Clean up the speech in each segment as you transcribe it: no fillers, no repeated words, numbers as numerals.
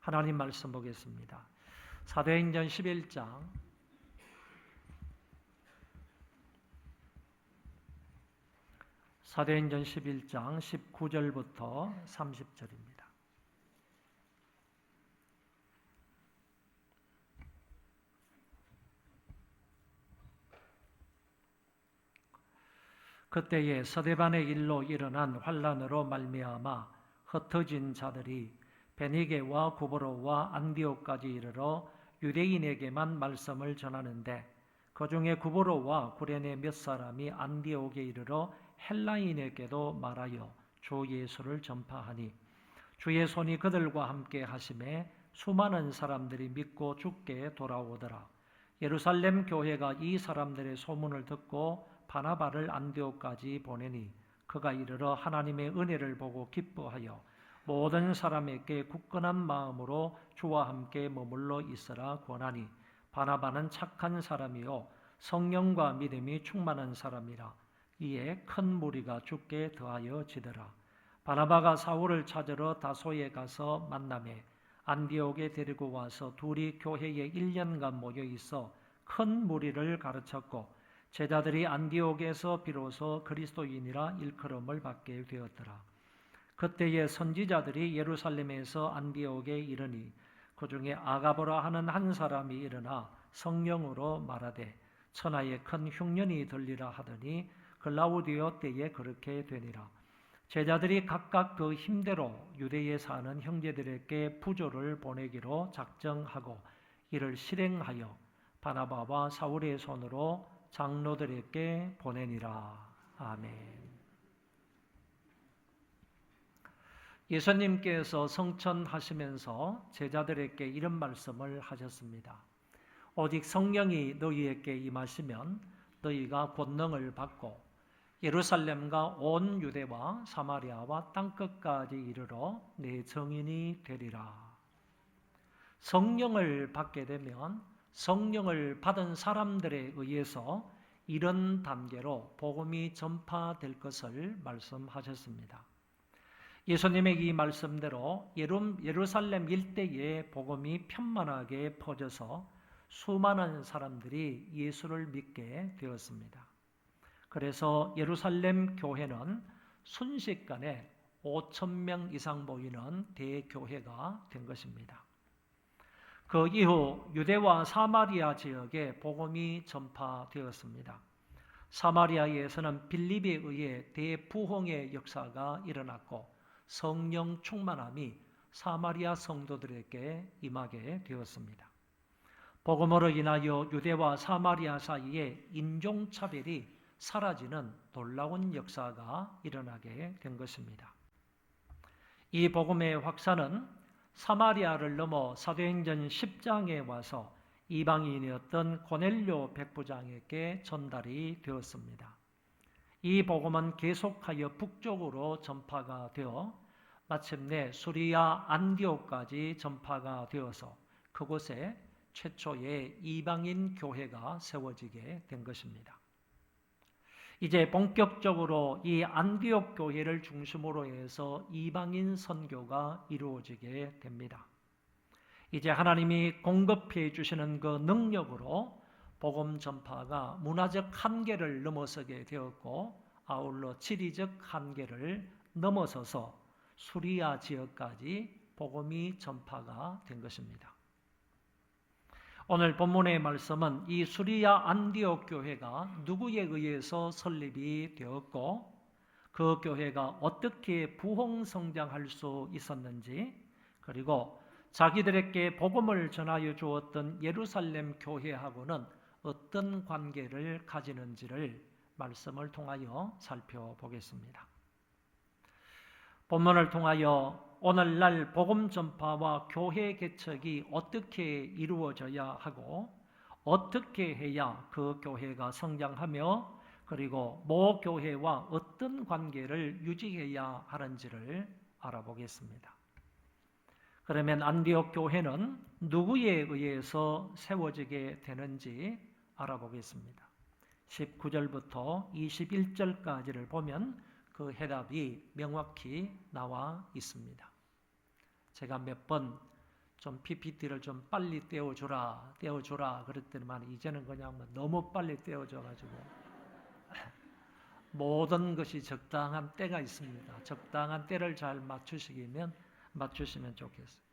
하나님 말씀 보겠습니다. 사도행전 11장 19절부터 30절입니다. 그때에 서대반의 일로 일어난 환란으로 말미암아 흩어진 자들이 베니게와 구브로와 안디옥까지 이르러 유대인에게만 말씀을 전하는데 그 중에 구브로와 구레네 몇 사람이 안디옥에 이르러 헬라인에게도 말하여 주 예수를 전파하니 주의 손이 그들과 함께 하심에 수많은 사람들이 믿고 주께 돌아오더라. 예루살렘 교회가 이 사람들의 소문을 듣고 바나바를 안디옥까지 보내니 그가 이르러 하나님의 은혜를 보고 기뻐하여 모든 사람에게 굳건한 마음으로 주와 함께 머물러 있으라 권하니 바나바는 착한 사람이요 성령과 믿음이 충만한 사람이라. 이에 큰 무리가 주께 더하여 지더라. 바나바가 사울을 찾으러 다소에 가서 만나매 안디옥에 데리고 와서 둘이 교회에 1년간 모여 있어 큰 무리를 가르쳤고 제자들이 안디옥에서 비로소 그리스도인이라 일컬음을 받게 되었더라. 그때의 선지자들이 예루살렘에서 안디옥에 이르니 그 중에 아가보라 하는 한 사람이 일어나 성령으로 말하되 천하에 큰 흉년이 들리라 하더니 글라우디오 때에 그렇게 되니라. 제자들이 각각 그 힘대로 유대에 사는 형제들에게 부조를 보내기로 작정하고 이를 실행하여 바나바와 사울의 손으로 장로들에게 보내니라. 아멘. 예수님께서 성천하시면서 제자들에게 이런 말씀을 하셨습니다. 오직 성령이 너희에게 임하시면 너희가 권능을 받고 예루살렘과 온 유대와 사마리아와 땅끝까지 이르러 내 증인이 되리라. 성령을 받게 되면 성령을 받은 사람들에 의해서 이런 단계로 복음이 전파될 것을 말씀하셨습니다. 예수님의 이 말씀대로 예루살렘 일대에 복음이 편만하게 퍼져서 수많은 사람들이 예수를 믿게 되었습니다. 그래서 예루살렘 교회는 순식간에 5,000명 이상 모이는 대교회가 된 것입니다. 그 이후 유대와 사마리아 지역에 복음이 전파되었습니다. 사마리아에서는 빌립에 의해 대부흥의 역사가 일어났고 성령 충만함이 사마리아 성도들에게 임하게 되었습니다. 복음으로 인하여 유대와 사마리아 사이에 인종차별이 사라지는 놀라운 역사가 일어나게 된 것입니다. 이 복음의 확산은 사마리아를 넘어 사도행전 10장에 와서 이방인이었던 고넬료 백부장에게 전달이 되었습니다. 이 복음은 계속하여 북쪽으로 전파가 되어 마침내 수리아 안디옥까지 전파가 되어서 그곳에 최초의 이방인 교회가 세워지게 된 것입니다. 이제 본격적으로 이 안디옥 교회를 중심으로 해서 이방인 선교가 이루어지게 됩니다. 이제 하나님이 공급해 주시는 그 능력으로 복음 전파가 문화적 한계를 넘어서게 되었고 아울러 지리적 한계를 넘어서서 수리아 지역까지 복음이 전파가 된 것입니다. 오늘 본문의 말씀은 이 수리아 안디옥 교회가 누구에 의해서 설립이 되었고 그 교회가 어떻게 부흥 성장할 수 있었는지 그리고 자기들에게 복음을 전하여 주었던 예루살렘 교회하고는 어떤 관계를 가지는지를 말씀을 통하여 살펴보겠습니다. 본문을 통하여 오늘날 복음 전파와 교회 개척이 어떻게 이루어져야 하고 어떻게 해야 그 교회가 성장하며 그리고 모 교회와 어떤 관계를 유지해야 하는지를 알아보겠습니다. 그러면 안디옥 교회는 누구에 의해서 세워지게 되는지 알아보겠습니다. 19절부터 21절까지를 보면 그 해답이 명확히 나와 있습니다. 제가 몇 번 좀 PPT를 좀 빨리 떼어주라 그랬더니만 이제는 그냥 뭐 너무 빨리 떼어줘가지고 모든 것이 적당한 때가 있습니다. 적당한 때를 잘 맞추시면 좋겠어요.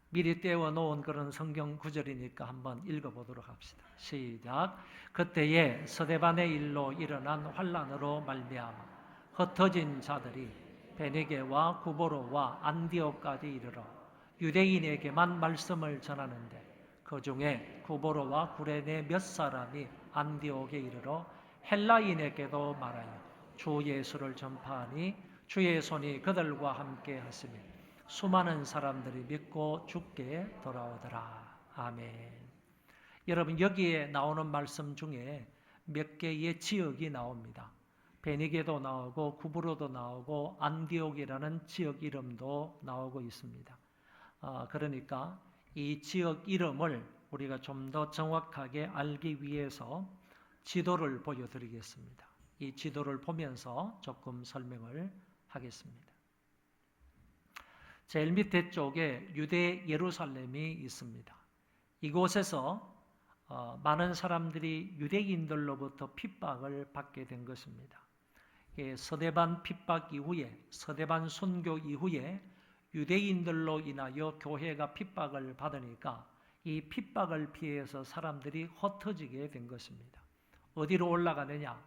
미리 떼어놓은 그런 성경 구절이니까 한번 읽어보도록 합시다. 시작. 그때에 스데반의 일로 일어난 환난으로 말미암아 흩어진 자들이 베네게와 구보로와 안디옥까지 이르러 유대인에게만 말씀을 전하는데 그 중에 구보로와 구레네 몇 사람이 안디옥에 이르러 헬라인에게도 말하여 주 예수를 전파하니 주의 손이 그들과 함께 하시며 수많은 사람들이 믿고 주께 돌아오더라. 아멘. 여러분, 여기에 나오는 말씀 중에 몇 개의 지역이 나옵니다. 베니게도 나오고 구브로도 나오고 안디옥이라는 지역 이름도 나오고 있습니다. 그러니까 이 지역 이름을 우리가 좀 더 정확하게 알기 위해서 지도를 보여드리겠습니다. 이 지도를 보면서 조금 설명을 하겠습니다. 제일 밑에 쪽에 유대 예루살렘이 있습니다. 이곳에서 많은 사람들이 유대인들로부터 핍박을 받게 된 것입니다. 서대반 핍박 이후에, 서대반 순교 이후에 유대인들로 인하여 교회가 핍박을 받으니까 이 핍박을 피해서 사람들이 흩어지게 된 것입니다. 어디로 올라가느냐?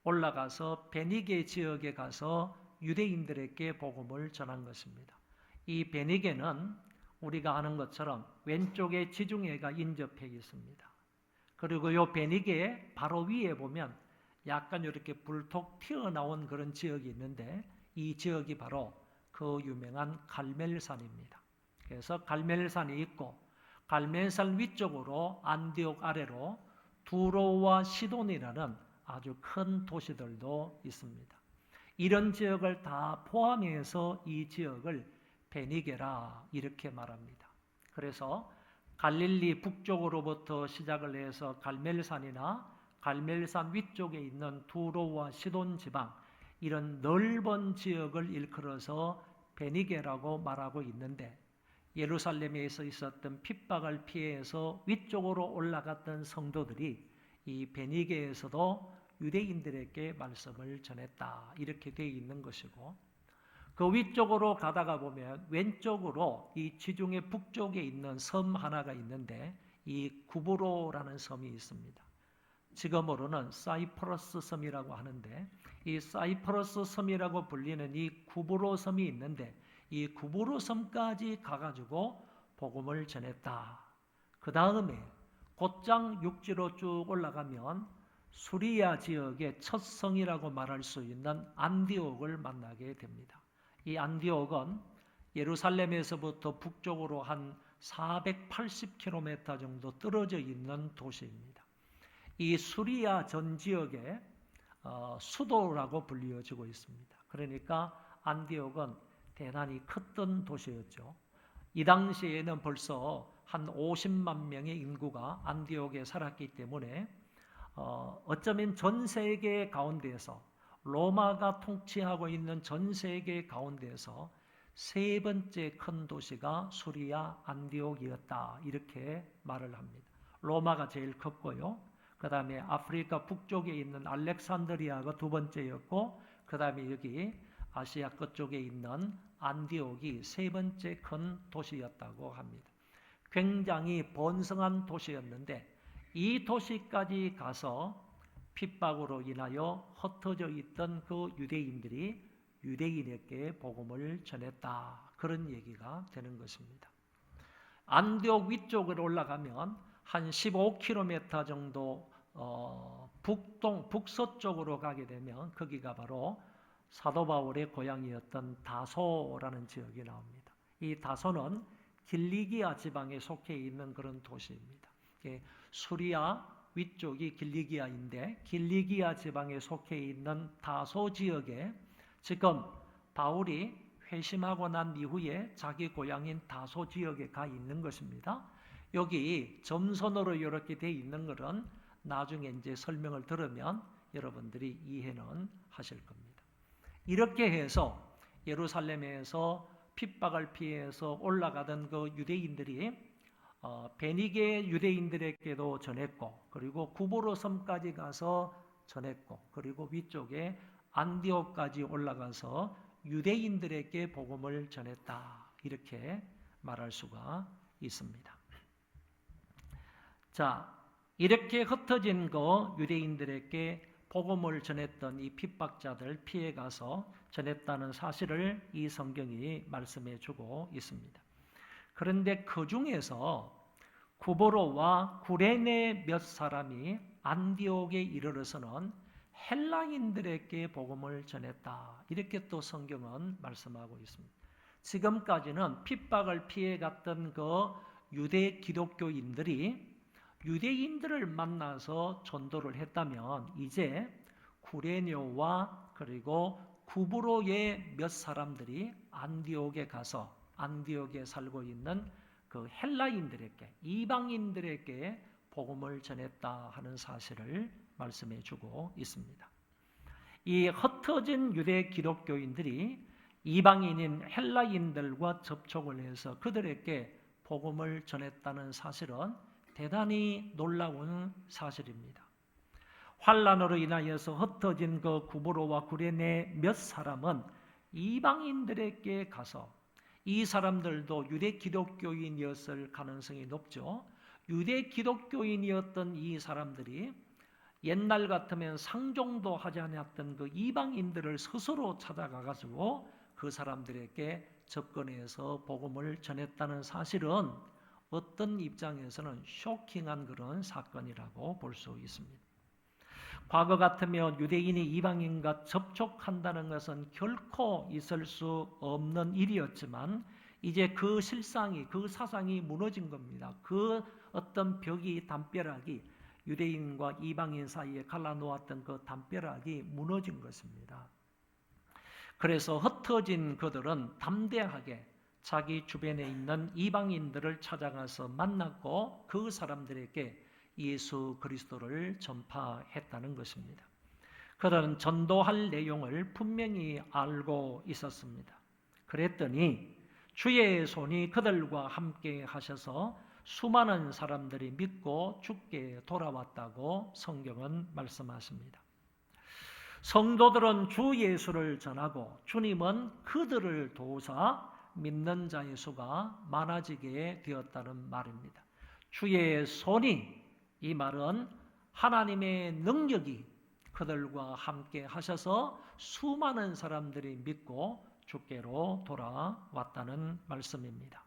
올라가서 베니게 지역에 가서 유대인들에게 복음을 전한 것입니다. 이 베니게는 우리가 아는 것처럼 왼쪽에 지중해가 인접해 있습니다. 그리고 이 베니게 바로 위에 보면 약간 이렇게 불톡 튀어나온 그런 지역이 있는데 이 지역이 바로 그 유명한 갈멜산입니다. 그래서 갈멜산이 있고 갈멜산 위쪽으로 안디옥 아래로 두로와 시돈이라는 아주 큰 도시들도 있습니다. 이런 지역을 다 포함해서 이 지역을 베니게라 이렇게 말합니다. 그래서 갈릴리 북쪽으로부터 시작을 해서 갈멜산이나 갈멜산 위쪽에 있는 두로와 시돈 지방 이런 넓은 지역을 일컬어서 베니게라고 말하고 있는데 예루살렘에서 있었던 핍박을 피해서 위쪽으로 올라갔던 성도들이 이 베니게에서도 유대인들에게 말씀을 전했다 이렇게 되어 있는 것이고 그 위쪽으로 가다가 보면 왼쪽으로 이 지중해 북쪽에 있는 섬 하나가 있는데 이 구브로라는 섬이 있습니다. 지금으로는 사이프러스 섬이라고 하는데 이 사이프러스 섬이라고 불리는 이 구브로 섬이 있는데 이 구브로 섬까지 가가지고 복음을 전했다. 그 다음에 곧장 육지로 쭉 올라가면 수리아 지역의 첫 성이라고 말할 수 있는 안디옥을 만나게 됩니다. 이 안디옥은 예루살렘에서부터 북쪽으로 한 480km 정도 떨어져 있는 도시입니다. 이 수리아 전 지역의 수도라고 불리어지고 있습니다. 그러니까 안디옥은 대단히 컸던 도시였죠. 이 당시에는 벌써 한 50만 명의 인구가 안디옥에 살았기 때문에 어쩌면 전 세계 가운데에서 로마가 통치하고 있는 전 세계 가운데에서 세 번째 큰 도시가 수리아 안디옥이었다 이렇게 말을 합니다. 로마가 제일 컸고요. 그 다음에 아프리카 북쪽에 있는 알렉산드리아가 두 번째였고 그 다음에 여기 아시아 끝쪽에 있는 안디옥이 세 번째 큰 도시였다고 합니다. 굉장히 번성한 도시였는데 이 도시까지 가서 핍박으로 인하여 흩어져 있던 그 유대인들이 유대인에게 복음을 전했다. 그런 얘기가 되는 것입니다. 안디옥 위쪽으로 올라가면 한 15km 정도 북서쪽으로 가게 되면 거기가 바로 사도 바울의 고향이었던 다소라는 지역이 나옵니다. 이 다소는 길리기아 지방에 속해 있는 그런 도시입니다. 수리아 위쪽이 길리기아인데 길리기아 지방에 속해 있는 다소 지역에 지금 바울이 회심하고 난 이후에 자기 고향인 다소 지역에 가 있는 것입니다. 여기 점선으로 이렇게 되어 있는 것은 나중에 이제 설명을 들으면 여러분들이 이해는 하실 겁니다. 이렇게 해서 예루살렘에서 핍박을 피해서 올라가던 그 유대인들이 베니게 유대인들에게도 전했고, 그리고 구보로 섬까지 가서 전했고, 그리고 위쪽에 안디옥까지 올라가서 유대인들에게 복음을 전했다, 이렇게 말할 수가 있습니다. 자, 이렇게 흩어진 그 유대인들에게 복음을 전했던 이 핍박자들 피해가서 전했다는 사실을 이 성경이 말씀해 주고 있습니다. 그런데 그 중에서 구보로와 구레네 몇 사람이 안디옥에 이르러서는 헬라인들에게 복음을 전했다, 이렇게 또 성경은 말씀하고 있습니다. 지금까지는 핍박을 피해갔던 그 유대 기독교인들이 유대인들을 만나서 전도를 했다면, 이제 구레네와 그리고 구브로의 몇 사람들이 안디옥에 가서 안디옥에 살고 있는 그 헬라인들에게, 이방인들에게 복음을 전했다 하는 사실을 말씀해 주고 있습니다. 이 흩어진 유대 기독교인들이 이방인인 헬라인들과 접촉을 해서 그들에게 복음을 전했다는 사실은 대단히 놀라운 사실입니다. 환난으로 인하여서 흩어진 그 구브로와 구레네 몇 사람은 이방인들에게 가서, 이 사람들도 유대 기독교인이었을 가능성이 높죠. 유대 기독교인이었던 이 사람들이 옛날 같으면 상종도 하지 않았던 그 이방인들을 스스로 찾아가가지고 그 사람들에게 접근해서 복음을 전했다는 사실은 어떤 입장에서는 쇼킹한 그런 사건이라고 볼 수 있습니다. 과거 같으면 유대인이 이방인과 접촉한다는 것은 결코 있을 수 없는 일이었지만, 이제 그 실상이, 그 사상이 무너진 겁니다. 그 어떤 벽이, 담벼락이, 유대인과 이방인 사이에 갈라놓았던 그 담벼락이 무너진 것입니다. 그래서 흩어진 그들은 담대하게 자기 주변에 있는 이방인들을 찾아가서 만났고 그 사람들에게 예수 그리스도를 전파했다는 것입니다. 그들은 전도할 내용을 분명히 알고 있었습니다. 그랬더니 주의 손이 그들과 함께 하셔서 수많은 사람들이 믿고 주께 돌아왔다고 성경은 말씀하십니다. 성도들은 주 예수를 전하고 주님은 그들을 도우사 믿는 자의 수가 많아지게 되었다는 말입니다. 주의 손이, 이 말은 하나님의 능력이 그들과 함께 하셔서 수많은 사람들이 믿고 주께로 돌아왔다는 말씀입니다.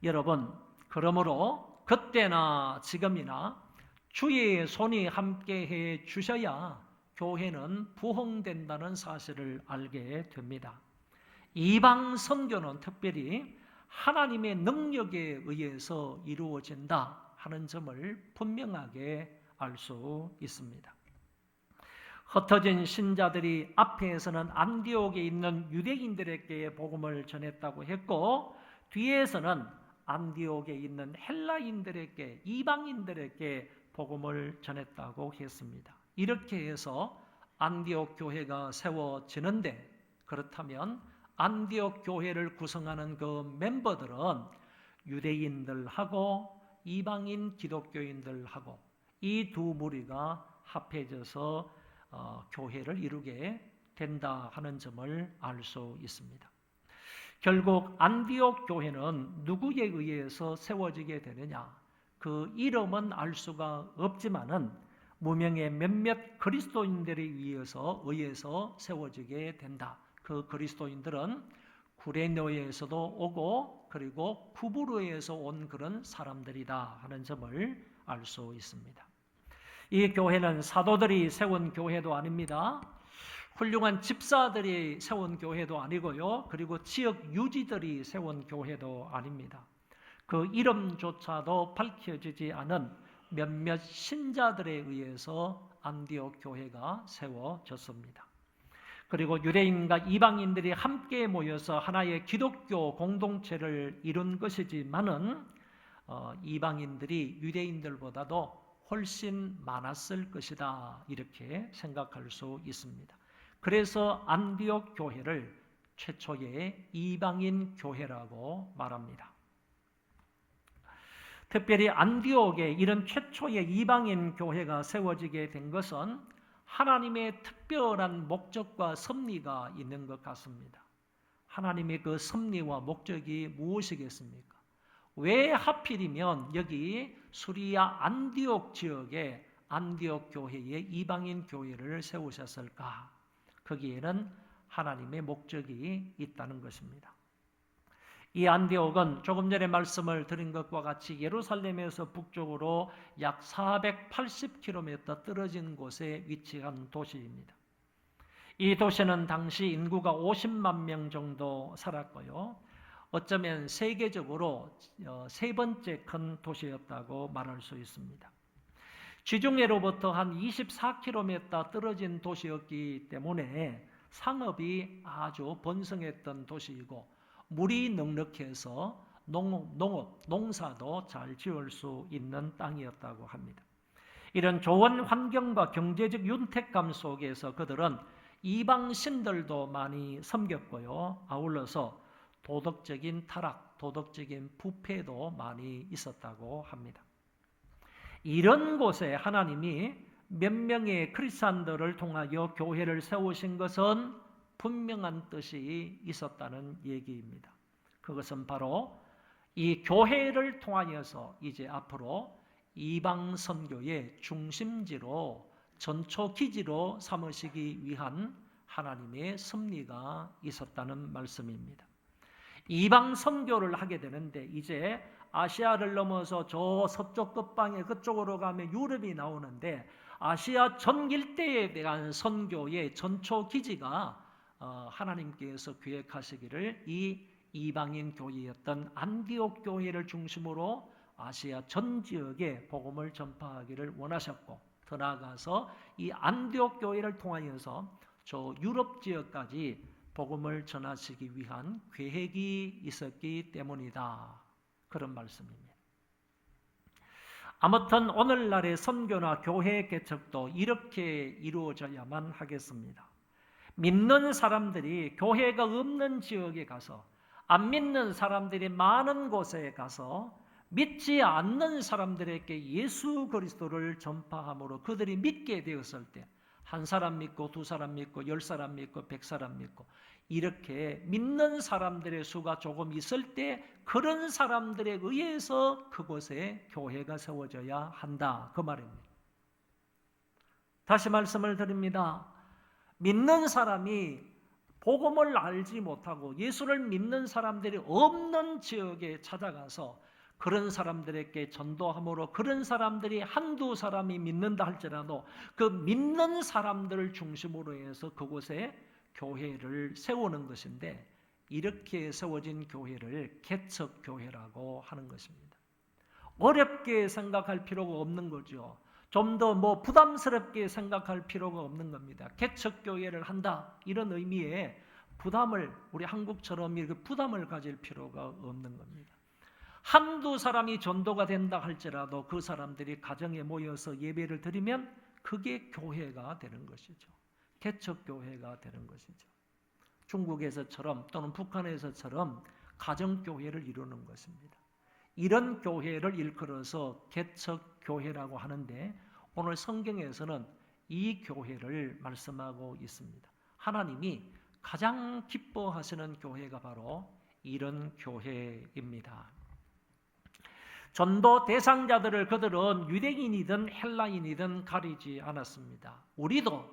여러분, 그러므로 그때나 지금이나 주의 손이 함께해 주셔야 교회는 부흥된다는 사실을 알게 됩니다. 이방 선교는 특별히 하나님의 능력에 의해서 이루어진다 하는 점을 분명하게 알 수 있습니다. 흩어진 신자들이 앞에서는 안디옥에 있는 유대인들에게 복음을 전했다고 했고, 뒤에서는 안디옥에 있는 헬라인들에게, 이방인들에게 복음을 전했다고 했습니다. 이렇게 해서 안디옥 교회가 세워지는데, 그렇다면 안디옥 교회를 구성하는 그 멤버들은 유대인들하고 이방인 기독교인들하고 이 두 무리가 합해져서 교회를 이루게 된다 하는 점을 알 수 있습니다. 결국 안디옥 교회는 누구에 의해서 세워지게 되느냐? 그 이름은 알 수가 없지만은 무명의 몇몇 그리스도인들에 의해서 세워지게 된다. 그 그리스도인들은 구레네에서도 오고 그리고 구브로에서 온 그런 사람들이다 하는 점을 알 수 있습니다. 이 교회는 사도들이 세운 교회도 아닙니다. 훌륭한 집사들이 세운 교회도 아니고요. 그리고 지역 유지들이 세운 교회도 아닙니다. 그 이름조차도 밝혀지지 않은 몇몇 신자들에 의해서 안디옥 교회가 세워졌습니다. 그리고 유대인과 이방인들이 함께 모여서 하나의 기독교 공동체를 이룬 것이지만은 이방인들이 유대인들보다도 훨씬 많았을 것이다, 이렇게 생각할 수 있습니다. 그래서 안디옥 교회를 최초의 이방인 교회라고 말합니다. 특별히 안디옥에 이런 최초의 이방인 교회가 세워지게 된 것은 하나님의 특별한 목적과 섭리가 있는 것 같습니다. 하나님의 그 섭리와 목적이 무엇이겠습니까? 왜 하필이면 여기 수리아 안디옥 지역에 안디옥 교회에 이방인 교회를 세우셨을까? 거기에는 하나님의 목적이 있다는 것입니다. 이 안디옥은 조금 전에 말씀을 드린 것과 같이 예루살렘에서 북쪽으로 약 480km 떨어진 곳에 위치한 도시입니다. 이 도시는 당시 인구가 50만 명 정도 살았고요. 어쩌면 세계적으로 세 번째 큰 도시였다고 말할 수 있습니다. 지중해로부터 한 24km 떨어진 도시였기 때문에 상업이 아주 번성했던 도시이고 물이 넉넉해서 농사도 잘 지을 수 있는 땅이었다고 합니다. 이런 좋은 환경과 경제적 윤택감 속에서 그들은 이방 신들도 많이 섬겼고요. 아울러서 도덕적인 타락, 도덕적인 부패도 많이 있었다고 합니다. 이런 곳에 하나님이 몇 명의 크리스찬들을 통하여 교회를 세우신 것은 분명한 뜻이 있었다는 얘기입니다. 그것은 바로 이 교회를 통하여서 이제 앞으로 이방 선교의 중심지로 전초 기지로 삼으시기 위한 하나님의 섭리가 있었다는 말씀입니다. 이방 선교를 하게 되는데 이제 아시아를 넘어서 저 서쪽 끝방에 그쪽으로 가면 유럽이 나오는데 아시아 전 일대에 대한 선교의 전초 기지가 하나님께서 계획하시기를 이 이방인 교회였던 안디옥 교회를 중심으로 아시아 전 지역에 복음을 전파하기를 원하셨고 더 나아가서 이 안디옥 교회를 통하여서 저 유럽 지역까지 복음을 전하시기 위한 계획이 있었기 때문이다. 그런 말씀입니다. 아무튼 오늘날의 선교나 교회 개척도 이렇게 이루어져야만 하겠습니다. 믿는 사람들이 교회가 없는 지역에 가서 안 믿는 사람들이 많은 곳에 가서 믿지 않는 사람들에게 예수 그리스도를 전파함으로 그들이 믿게 되었을 때 한 사람 믿고 두 사람 믿고 10사람 믿고 100사람 믿고 이렇게 믿는 사람들의 수가 조금 있을 때 그런 사람들에 의해서 그곳에 교회가 세워져야 한다. 그 말입니다. 다시 말씀을 드립니다. 믿는 사람이 복음을 알지 못하고 예수를 믿는 사람들이 없는 지역에 찾아가서 그런 사람들에게 전도함으로 그런 사람들이 한두 사람이 믿는다 할지라도 그 믿는 사람들을 중심으로 해서 그곳에 교회를 세우는 것인데 이렇게 세워진 교회를 개척교회라고 하는 것입니다. 어렵게 생각할 필요가 없는 거죠. 좀 더 부담스럽게 생각할 필요가 없는 겁니다. 개척교회를 한다 이런 의미의 부담을 우리 한국처럼 이렇게 부담을 가질 필요가 없는 겁니다. 한두 사람이 전도가 된다 할지라도 그 사람들이 가정에 모여서 예배를 드리면 그게 교회가 되는 것이죠. 개척교회가 되는 것이죠. 중국에서처럼 또는 북한에서처럼 가정교회를 이루는 것입니다. 이런 교회를 일컬어서 개척교회라고 하는데 오늘 성경에서는 이 교회를 말씀하고 있습니다. 하나님이 가장 기뻐하시는 교회가 바로 이런 교회입니다. 전도 대상자들을 그들은 유대인이든 헬라인이든 가리지 않았습니다. 우리도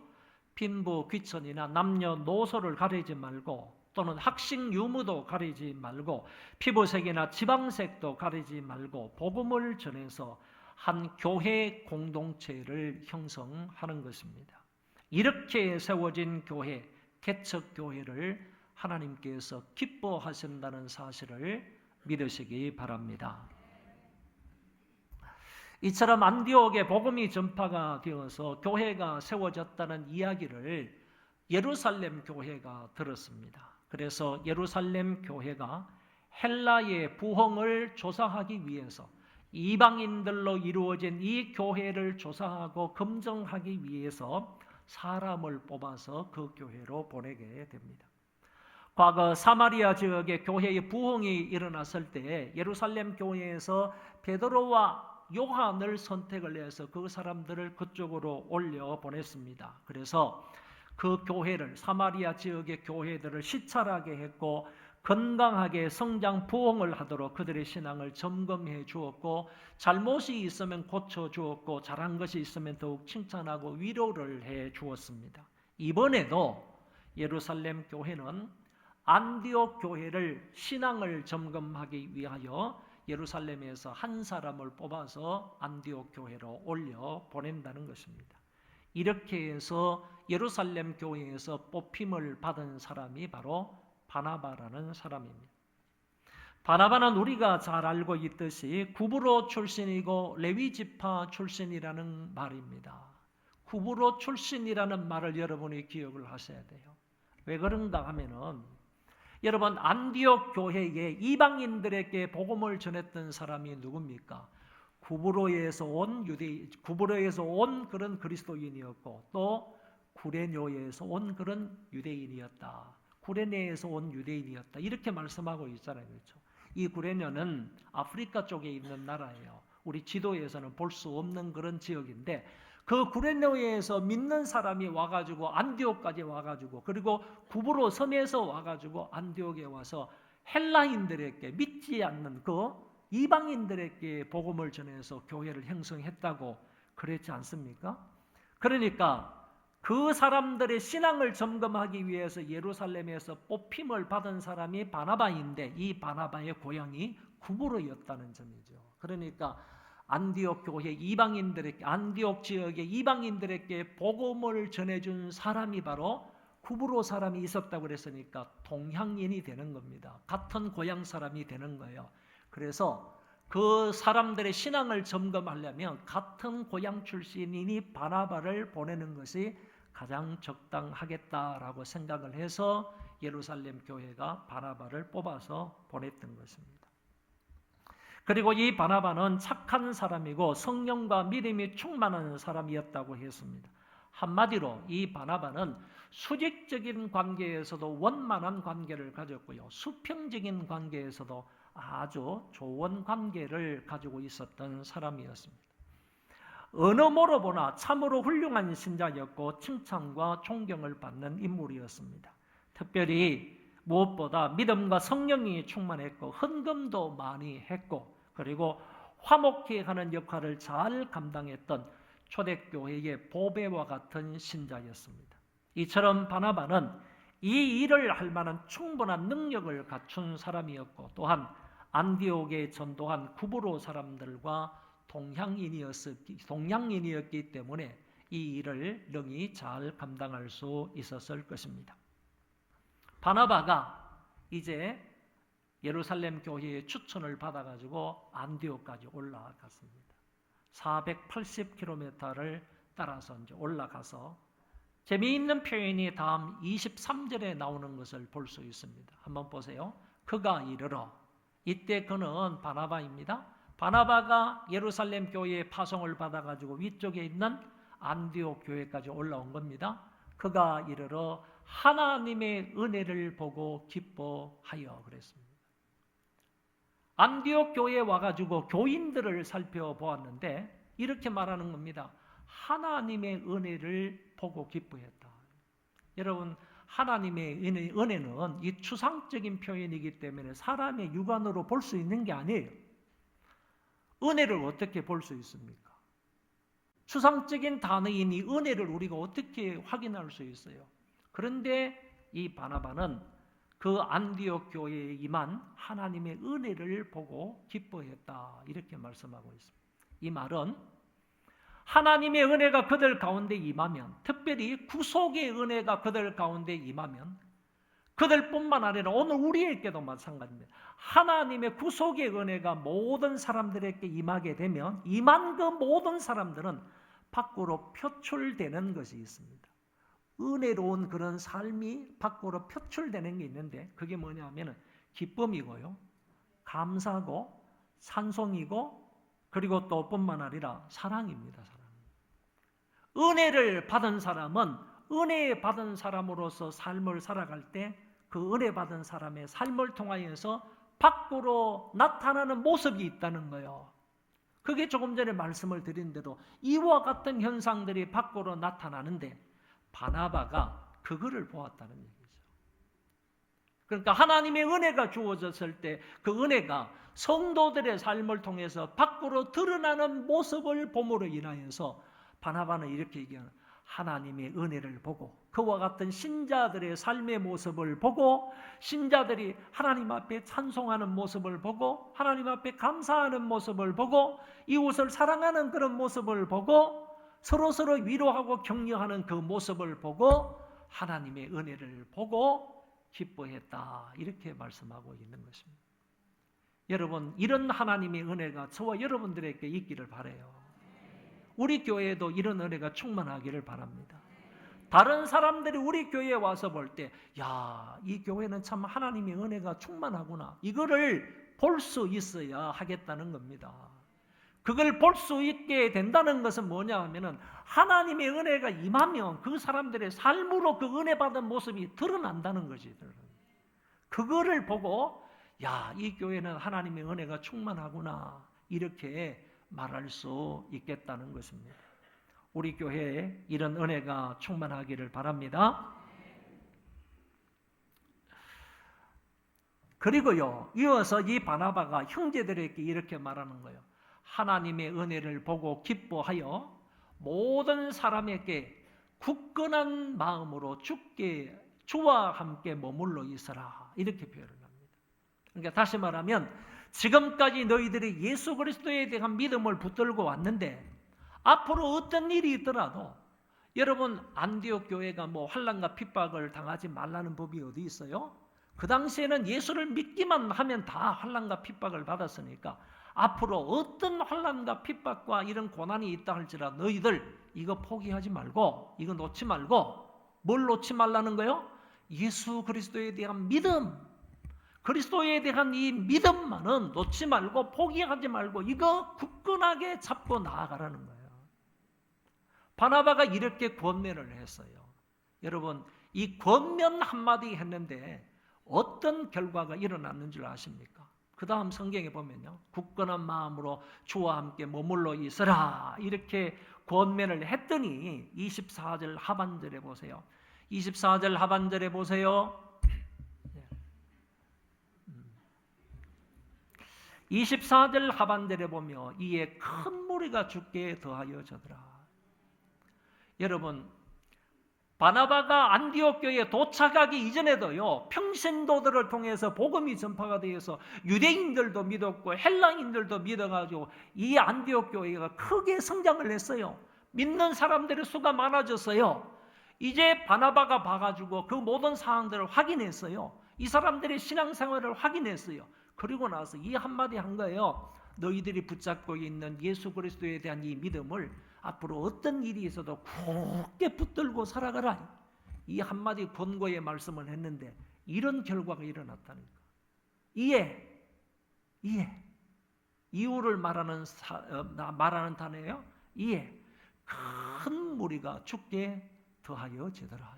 빈부, 귀천이나 남녀노소를 가리지 말고 또는 학식 유무도 가리지 말고 피부색이나 지방색도 가리지 말고 복음을 전해서 한 교회 공동체를 형성하는 것입니다. 이렇게 세워진 교회, 개척교회를 하나님께서 기뻐하신다는 사실을 믿으시기 바랍니다. 이처럼 안디옥에 복음이 전파가 되어서 교회가 세워졌다는 이야기를 예루살렘 교회가 들었습니다. 그래서 예루살렘 교회가 헬라의 부흥을 조사하기 위해서 이방인들로 이루어진 이 교회를 조사하고 검증하기 위해서 사람을 뽑아서 그 교회로 보내게 됩니다. 과거 사마리아 지역의 교회의 부흥이 일어났을 때 예루살렘 교회에서 베드로와 요한을 선택을 해서 그 사람들을 그쪽으로 올려 보냈습니다. 그래서 그 교회를, 사마리아 지역의 교회들을 시찰하게 했고 건강하게 성장 부흥을 하도록 그들의 신앙을 점검해 주었고, 잘못이 있으면 고쳐 주었고, 잘한 것이 있으면 더욱 칭찬하고 위로를 해 주었습니다. 이번에도 예루살렘 교회는 안디옥 교회를 신앙을 점검하기 위하여 예루살렘에서 한 사람을 뽑아서 안디옥 교회로 올려 보낸다는 것입니다. 이렇게 해서 예루살렘 교회에서 뽑힘을 받은 사람이 바로 바나바라는 사람입니다. 바나바는 우리가 잘 알고 있듯이 구브로 출신이고 레위 지파 출신이라는 말입니다. 구브로 출신이라는 말을 여러분이 기억을 하셔야 돼요. 왜 그런가 하면은, 여러분, 안디옥 교회에 이방인들에게 복음을 전했던 사람이 누굽니까? 구브로에서 온 그런 그리스도인이었고, 또 구레네에서 온 그런 유대인이었다. 구레네에서 온 유대인이었다. 이렇게 말씀하고 있잖아요. 그렇죠? 이 구레네는 아프리카 쪽에 있는 나라예요. 우리 지도에서는 볼 수 없는 그런 지역인데, 그 구레네에서 믿는 사람이 와가지고 안디옥까지 와가지고, 그리고 구브로 섬에서 와가지고 안디옥에 와서 헬라인들에게, 믿지 않는 그 이방인들에게 복음을 전해서 교회를 형성했다고 그랬지 않습니까? 그러니까 그 사람들의 신앙을 점검하기 위해서 예루살렘에서 뽑힘을 받은 사람이 바나바인데, 이 바나바의 고향이 구브로였다는 점이죠. 그러니까 안디옥 교회 이방인들에게, 안디옥 지역의 이방인들에게 복음을 전해준 사람이 바로 구브로 사람이 있었다고 그랬으니까 동향인이 되는 겁니다. 같은 고향 사람이 되는 거예요. 그래서 그 사람들의 신앙을 점검하려면 같은 고향 출신인이 바나바를 보내는 것이 가장 적당하겠다라고 생각을 해서 예루살렘 교회가 바나바를 뽑아서 보냈던 것입니다. 그리고 이 바나바는 착한 사람이고 성령과 믿음이 충만한 사람이었다고 했습니다. 한마디로 이 바나바는 수직적인 관계에서도 원만한 관계를 가졌고요, 수평적인 관계에서도 아주 좋은 관계를 가지고 있었던 사람이었습니다. 어느 모로 보나 참으로 훌륭한 신자였고 칭찬과 존경을 받는 인물이었습니다. 특별히 무엇보다 믿음과 성령이 충만했고 헌금도 많이 했고, 그리고 화목케 하는 역할을 잘 감당했던 초대교회의 보배와 같은 신자였습니다. 이처럼 바나바는 이 일을 할 만한 충분한 능력을 갖춘 사람이었고, 또한 안디옥에 전도한 구브로 사람들과 동향인이었기 때문에 이 일을 능히 잘 감당할 수 있었을 것입니다. 바나바가 이제 예루살렘 교회의 추천을 받아가지고 안디옥까지 올라갔습니다. 480km를 따라서 이제 올라가서 재미있는 표현이 다음 23절에 나오는 것을 볼 수 있습니다. 한번 보세요. 그가 이르러, 이때 그는 바나바입니다. 바나바가 예루살렘 교회의 파송을 받아가지고 위쪽에 있는 안디옥 교회까지 올라온 겁니다. 그가 이르러 하나님의 은혜를 보고 기뻐하여 그랬습니다. 안디옥 교회에 와가지고 교인들을 살펴보았는데 이렇게 말하는 겁니다. 하나님의 은혜를 보고 기뻐했다. 여러분, 하나님의 은혜는 이 추상적인 표현이기 때문에 사람의 육안으로 볼 수 있는 게 아니에요. 은혜를 어떻게 볼 수 있습니까? 추상적인 단어인 이 은혜를 우리가 어떻게 확인할 수 있어요? 그런데 이 바나바는 그 안디옥 교회에 임한 하나님의 은혜를 보고 기뻐했다, 이렇게 말씀하고 있습니다. 이 말은 하나님의 은혜가 그들 가운데 임하면, 특별히 구속의 은혜가 그들 가운데 임하면, 그들뿐만 아니라 오늘 우리에게도 마찬가지입니다. 하나님의 구속의 은혜가 모든 사람들에게 임하게 되면 임한 그 모든 사람들은 밖으로 표출되는 것이 있습니다. 은혜로운 그런 삶이 밖으로 표출되는 게 있는데, 그게 뭐냐면 기쁨이고요, 감사고, 찬송이고, 그리고 또 뿐만 아니라 사랑입니다. 사랑. 은혜를 받은 사람은 은혜 받은 사람으로서 삶을 살아갈 때 그 은혜 받은 사람의 삶을 통하여서 밖으로 나타나는 모습이 있다는 거예요. 그게 조금 전에 말씀을 드린데도 이와 같은 현상들이 밖으로 나타나는데 바나바가 그거를 보았다는 얘기죠. 그러니까 하나님의 은혜가 주어졌을 때 그 은혜가 성도들의 삶을 통해서 밖으로 드러나는 모습을 봄으로 인하여서 바나바는 이렇게 얘기하는, 하나님의 은혜를 보고 그와 같은 신자들의 삶의 모습을 보고 신자들이 하나님 앞에 찬송하는 모습을 보고 하나님 앞에 감사하는 모습을 보고 이웃을 사랑하는 그런 모습을 보고 서로 위로하고 격려하는 그 모습을 보고 하나님의 은혜를 보고 기뻐했다, 이렇게 말씀하고 있는 것입니다. 여러분, 이런 하나님의 은혜가 저와 여러분들에게 있기를 바라요. 우리 교회에도 이런 은혜가 충만하기를 바랍니다. 다른 사람들이 우리 교회에 와서 볼 때, 야, 이 교회는 참 하나님의 은혜가 충만하구나, 이거를 볼 수 있어야 하겠다는 겁니다. 그걸 볼 수 있게 된다는 것은 뭐냐 하면은 하나님의 은혜가 임하면 그 사람들의 삶으로 그 은혜 받은 모습이 드러난다는 거지. 그거를 보고, 야, 이 교회는 하나님의 은혜가 충만하구나, 이렇게 말할 수 있겠다는 것입니다. 우리 교회에 이런 은혜가 충만하기를 바랍니다. 그리고요, 이어서 이 바나바가 형제들에게 이렇게 말하는 거예요. 하나님의 은혜를 보고 기뻐하여 모든 사람에게 굳건한 마음으로 주와 함께 머물러 있어라, 이렇게 표현을 합니다. 그러니까 다시 말하면 지금까지 너희들이 예수 그리스도에 대한 믿음을 붙들고 왔는데 앞으로 어떤 일이 있더라도, 여러분 안디옥 교회가 뭐 환난과 핍박을 당하지 말라는 법이 어디 있어요? 그 당시에는 예수를 믿기만 하면 다 환난과 핍박을 받았으니까 앞으로 어떤 환난과 핍박과 이런 고난이 있다 할지라도 너희들 이거 포기하지 말고, 이거 놓지 말고, 뭘 놓지 말라는 거예요? 예수 그리스도에 대한 믿음, 그리스도에 대한 이 믿음만은 놓지 말고 포기하지 말고 이거 굳건하게 잡고 나아가라는 거예요. 바나바가 이렇게 권면을 했어요. 여러분, 이 권면 한마디 했는데 어떤 결과가 일어났는 줄 아십니까? 그 다음 성경에 보면요, 굳건한 마음으로 주와 함께 머물러 있으라, 이렇게 권면을 했더니 24절 하반절에 보세요. 24절 하반절에 보세요. 24절 하반절에 보면 이에 큰 무리가 죽게 더하여져더라. 여러분, 바나바가 안디옥 교회에 도착하기 이전에도요, 평신도들을 통해서 복음이 전파가 되어서 유대인들도 믿었고 헬라인들도 믿어가지고 이 안디옥 교회가 크게 성장을 했어요. 믿는 사람들의 수가 많아졌어요. 이제 바나바가 봐가지고 그 모든 상황들을 확인했어요. 이 사람들의 신앙생활을 확인했어요. 그리고 나서 이 한마디 한 거예요. 너희들이 붙잡고 있는 예수 그리스도에 대한 이 믿음을 앞으로 어떤 일이 있어도 굳게 붙들고 살아가라, 이 한마디 권고의 말씀을 했는데 이런 결과가 일어났다는 거예요. 이유를 말하는 단어예요. 이에 큰 무리가 죽게 더하여지더라.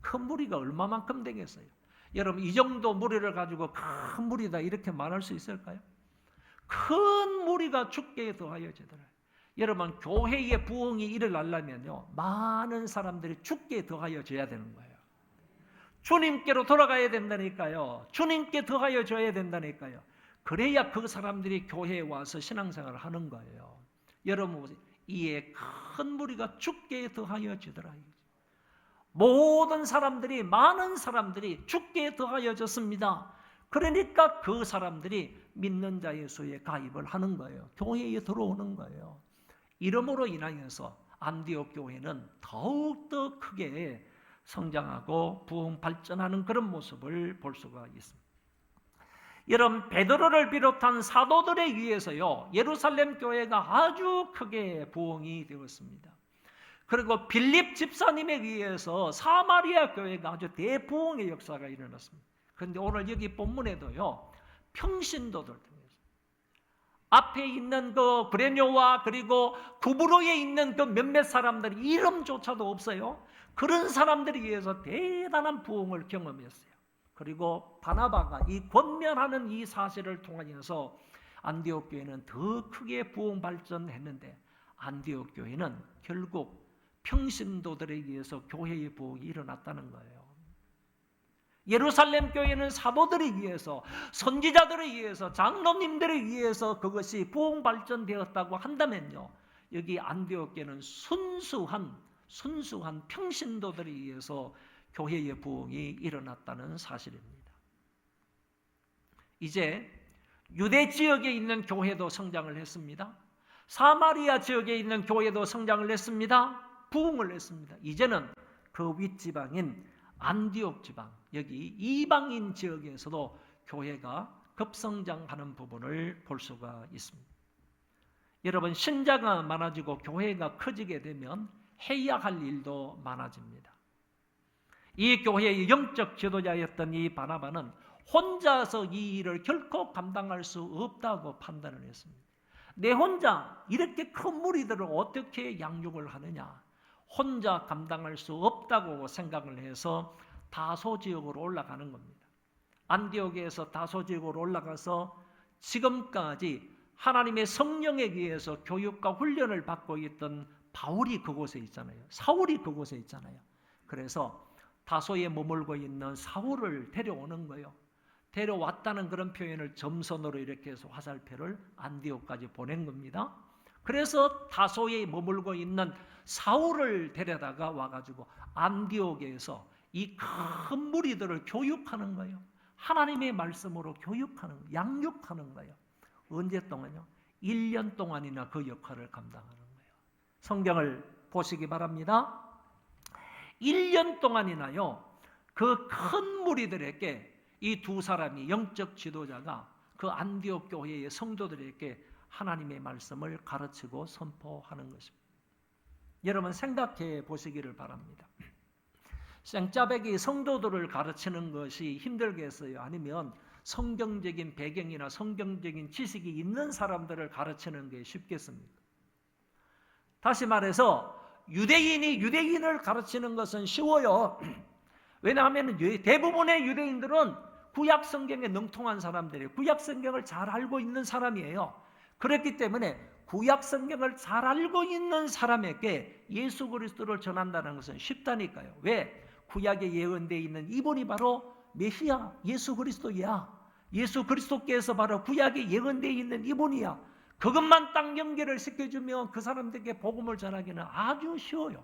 큰 무리가 얼마만큼 되겠어요? 여러분, 이 정도 무리를 가지고 큰 무리다 이렇게 말할 수 있을까요? 큰 무리가 죽게 더하여지더라. 여러분, 교회의 부흥이 일어나려면요, 많은 사람들이 죽게 더하여져야 되는 거예요. 주님께로 돌아가야 된다니까요. 주님께 더하여져야 된다니까요. 그래야 그 사람들이 교회에 와서 신앙생활을 하는 거예요. 여러분, 이에 큰 무리가 죽게 더하여지더라. 모든 사람들이, 많은 사람들이 죽게 더하여졌습니다. 그러니까 그 사람들이 믿는 자의 수에 가입을 하는 거예요. 교회에 들어오는 거예요. 이름으로 인하여서 안디옥 교회는 더욱더 크게 성장하고 부흥 발전하는 그런 모습을 볼 수가 있습니다. 여러분, 베드로를 비롯한 사도들에 의해서요, 예루살렘 교회가 아주 크게 부흥이 되었습니다. 그리고 빌립 집사님에 의해서 사마리아 교회가 아주 대부흥의 역사가 일어났습니다. 그런데 오늘 여기 본문에도요, 평신도들 통해서 앞에 있는 그 브레뇨와 그리고 구브로에 있는 그 몇몇 사람들이 이름조차도 없어요. 그런 사람들에 의해서 대단한 부흥을 경험했어요. 그리고 바나바가 이 권면하는 이 사실을 통하여서 안디옥 교회는 더 크게 부흥 발전했는데, 안디옥 교회는 결국 평신도들에 의해서 교회의 부흥이 일어났다는 거예요. 예루살렘 교회는 사도들에 의해서, 선지자들에 의해서, 장로님들에 의해서 그것이 부흥 발전되었다고 한다면요, 여기 안디옥 교회는 순수한 평신도들에 의해서 교회의 부흥이 일어났다는 사실입니다. 이제 유대 지역에 있는 교회도 성장을 했습니다. 사마리아 지역에 있는 교회도 성장을 했습니다. 부흥을 했습니다. 이제는 그 윗지방인 안디옥 지방, 여기 이방인 지역에서도 교회가 급성장하는 부분을 볼 수가 있습니다. 여러분, 신자가 많아지고 교회가 커지게 되면 해야 할 일도 많아집니다. 이 교회의 영적 지도자였던 이 바나바는 혼자서 이 일을 결코 감당할 수 없다고 판단을 했습니다. 내 혼자 이렇게 큰 무리들을 어떻게 양육을 하느냐, 혼자 감당할 수 없다고 생각을 해서 다소 지역으로 올라가는 겁니다. 안디옥에서 다소 지역으로 올라가서 지금까지 하나님의 성령에 의해서 교육과 훈련을 받고 있던 바울이 그곳에 있잖아요. 사울이 그곳에 있잖아요. 그래서 다소에 머물고 있는 사울을 데려오는 거예요. 데려왔다는 그런 표현을 점선으로 이렇게 해서 화살표를 안디옥까지 보낸 겁니다. 그래서 다소에 머물고 있는 사울을 데려다가 와가지고 안디옥에서 이 큰 무리들을 교육하는 거예요. 하나님의 말씀으로 교육하는 거예요. 양육하는 거예요. 언제 동안요? 1년 동안이나 그 역할을 감당하는 거예요. 성경을 보시기 바랍니다. 1년 동안이나요, 그 큰 무리들에게 이 두 사람이, 영적 지도자가 그 안디옥 교회의 성도들에게 하나님의 말씀을 가르치고 선포하는 것입니다. 여러분, 생각해 보시기를 바랍니다. 생짜배기 성도들을 가르치는 것이 힘들겠어요? 아니면 성경적인 배경이나 성경적인 지식이 있는 사람들을 가르치는 게 쉽겠습니까? 다시 말해서 유대인이 유대인을 가르치는 것은 쉬워요. 왜냐하면 대부분의 유대인들은 구약 성경에 능통한 사람들이에요. 구약 성경을 잘 알고 있는 사람이에요. 그렇기 때문에 구약 성경을 잘 알고 있는 사람에게 예수 그리스도를 전한다는 것은 쉽다니까요. 왜? 구약에 예언되어 있는 이분이 바로 메시아, 예수 그리스도야. 예수 그리스도께서 바로 구약에 예언되어 있는 이분이야. 그것만 딱 연결을 시켜주면 그 사람들에게 복음을 전하기는 아주 쉬워요.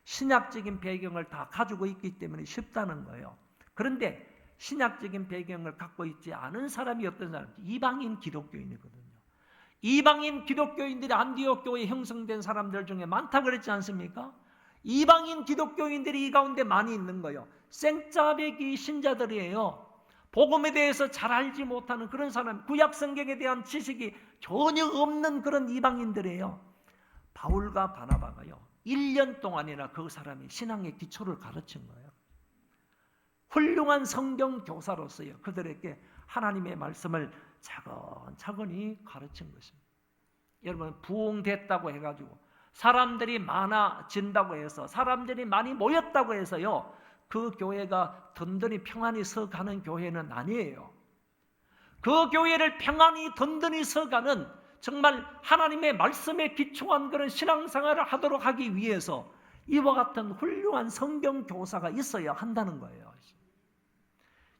신약적인 배경을 다 가지고 있기 때문에 쉽다는 거예요. 그런데 신약적인 배경을 갖고 있지 않은 사람이 어떤 사람? 이방인 기독교인이거든요. 이방인 기독교인들이 안디옥 교회에 형성된 사람들 중에 많다고 그랬지 않습니까? 이방인 기독교인들이 이 가운데 많이 있는 거예요. 생짜배기 신자들이에요. 복음에 대해서 잘 알지 못하는 그런 사람, 구약 성경에 대한 지식이 전혀 없는 그런 이방인들이에요. 바울과 바나바가요, 1년 동안이나 그 사람이 신앙의 기초를 가르친 거예요. 훌륭한 성경 교사로서요, 그들에게 하나님의 말씀을 차근차근히 가르친 것입니다. 여러분, 부흥됐다고 해가지고 사람들이 많아진다고 해서, 사람들이 많이 모였다고 해서요, 그 교회가 든든히 평안히 서가는 교회는 아니에요. 그 교회를 평안히 든든히 서가는, 정말 하나님의 말씀에 기초한 그런 신앙생활을 하도록 하기 위해서 이와 같은 훌륭한 성경 교사가 있어야 한다는 거예요.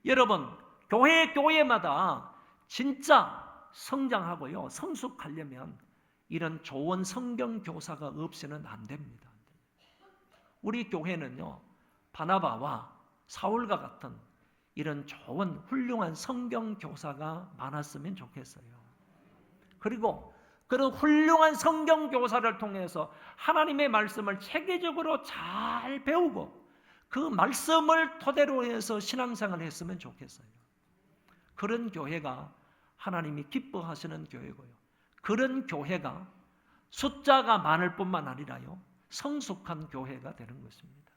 여러분, 교회마다 진짜 성장하고요, 성숙하려면 이런 좋은 성경 교사가 없이는 안 됩니다. 우리 교회는요, 바나바와 사울과 같은 이런 좋은 훌륭한 성경 교사가 많았으면 좋겠어요. 그리고 그런 훌륭한 성경 교사를 통해서 하나님의 말씀을 체계적으로 잘 배우고 그 말씀을 토대로 해서 신앙생활을 했으면 좋겠어요. 그런 교회가 하나님이 기뻐하시는 교회고요, 그런 교회가 숫자가 많을 뿐만 아니라요, 성숙한 교회가 되는 것입니다.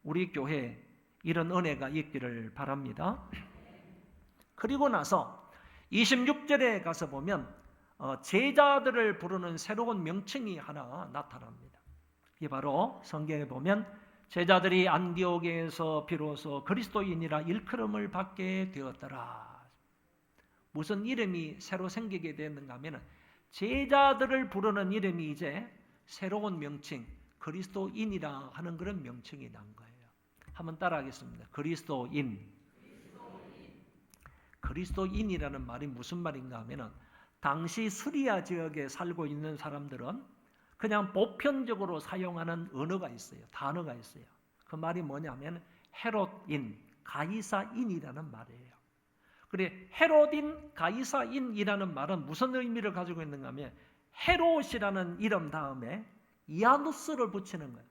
우리 교회에 이런 은혜가 있기를 바랍니다. 그리고 나서 26절에 가서 보면 제자들을 부르는 새로운 명칭이 하나 나타납니다. 이게 바로 성경에 보면 제자들이 안디옥에서 비로소 그리스도인이라 일컬음을 받게 되었더라. 무슨 이름이 새로 생기게 되었는가 하면 제자들을 부르는 이름이 이제 새로운 명칭 그리스도인이라 하는 그런 명칭이 난 거예요. 한번 따라하겠습니다. 그리스도인. 그리스도인이라는 말이 무슨 말인가 하면 당시 수리아 지역에 살고 있는 사람들은 그냥 보편적으로 사용하는 언어가 있어요. 단어가 있어요. 그 말이 뭐냐면 헤롯인, 가이사인이라는 말이에요. 그래 헤롯인, 가이사인이라는 말은 무슨 의미를 가지고 있는가 하면 헤롯이라는 이름 다음에 이아누스를 붙이는 거예요.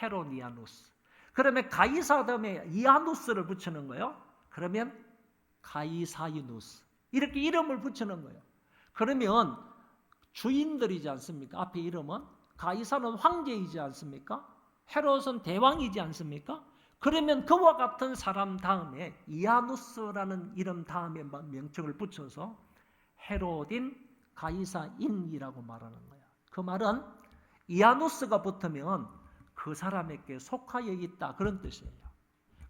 헤로니아누스. 그러면 가이사 다음에 이아누스를 붙이는 거예요. 그러면 가이사이누스. 이렇게 이름을 붙이는 거예요. 그러면 주인들이지 않습니까? 앞에 이름은 가이사는 황제이지 않습니까? 헤롯은 대왕이지 않습니까? 그러면 그와 같은 사람 다음에 이아누스라는 이름 다음에 명칭을 붙여서 헤롯인 가이사인이라고 말하는 거야. 그 말은 이아누스가 붙으면 그 사람에게 속하여 있다 그런 뜻이에요.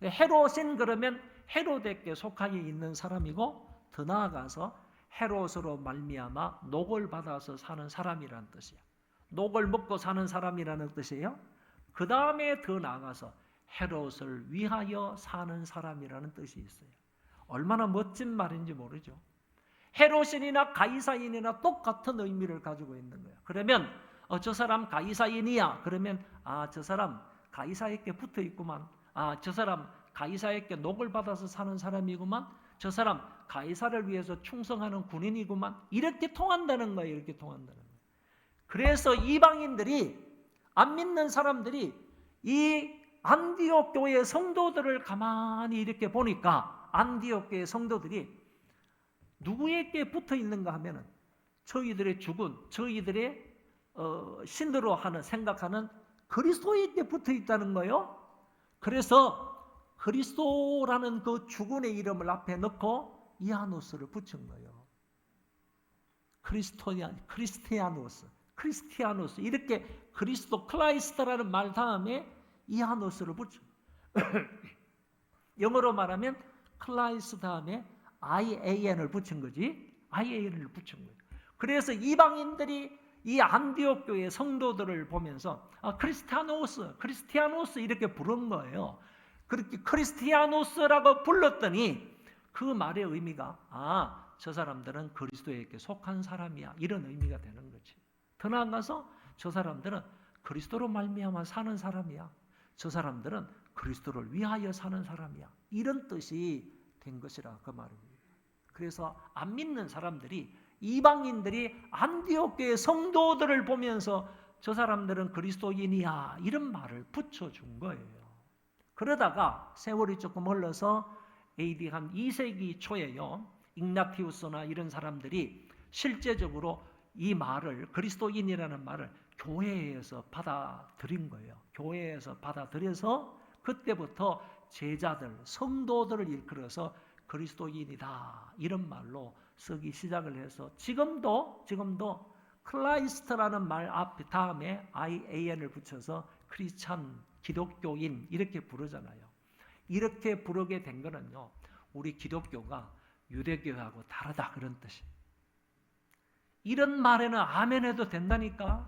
헤롯인 그러면 헤롯에게 속하여 있는 사람이고 더 나아가서 헤롯으로 말미암아 녹을 받아서 사는 사람이라는 뜻이에요. 녹을 먹고 사는 사람이라는 뜻이에요. 그 다음에 더 나아가서 헤롯을 위하여 사는 사람이라는 뜻이 있어요. 얼마나 멋진 말인지 모르죠. 헤롯인이나 가이사인이나 똑같은 의미를 가지고 있는 거예요. 그러면 저 사람 가이사인이야. 그러면 저 사람 가이사에게 붙어 있구만. 저 사람 가이사에게 녹을 받아서 사는 사람이구만. 저 사람 가이사를 위해서 충성하는 군인이구만. 이렇게 통한다는 거예요. 이렇게 통한다는 거예요. 그래서 이방인들이 안 믿는 사람들이 이 안디옥 교회 성도들을 가만히 이렇게 보니까 안디옥 교회 성도들이 누구에게 붙어 있는가 하면은 저희들의 죽은 저희들의 신으로 생각하는 그리스도에게 붙어 있다는 거예요. 그래서 그리스도라는 그 주군의 이름을 앞에 넣고 이아누스를 붙인 거예요. 크리스티아누스 이렇게 그리스도 클라이스트라는 말 다음에 이아누스를 붙여. 영어로 말하면 클라이스트 다음에 IAN을 붙인 거지. IAN을 붙인 거예요. 그래서 이방인들이 이 안디옥 교회 성도들을 보면서 크리스티아노스 이렇게 부른 거예요. 그렇게 크리스티아노스라고 불렀더니 그 말의 의미가 저 사람들은 그리스도에게 속한 사람이야 이런 의미가 되는 거지. 더 나아가서 저 사람들은 그리스도로 말미암아 사는 사람이야. 저 사람들은 그리스도를 위하여 사는 사람이야. 이런 뜻이 된 것이라 그 말입니다. 그래서 안 믿는 사람들이 이방인들이 안디옥 교회 성도들을 보면서 저 사람들은 그리스도인이야 이런 말을 붙여준 거예요. 그러다가 세월이 조금 흘러서 AD 한 2세기 초에요. igna티우스나 이런 사람들이 실제적으로 이 말을 그리스도인이라는 말을 교회에서 받아들인 거예요. 교회에서 받아들여서 그때부터 제자들, 성도들을 일컬어서 그리스도인이다 이런 말로 쓰기 시작을 해서 지금도 클라이스트라는 말 앞에 다음에 IAN을 붙여서 크리스찬, 기독교인 이렇게 부르잖아요. 이렇게 부르게 된 거는요. 우리 기독교가 유대교하고 다르다 그런 뜻이에요. 이런 말에는 아멘 해도 된다니까.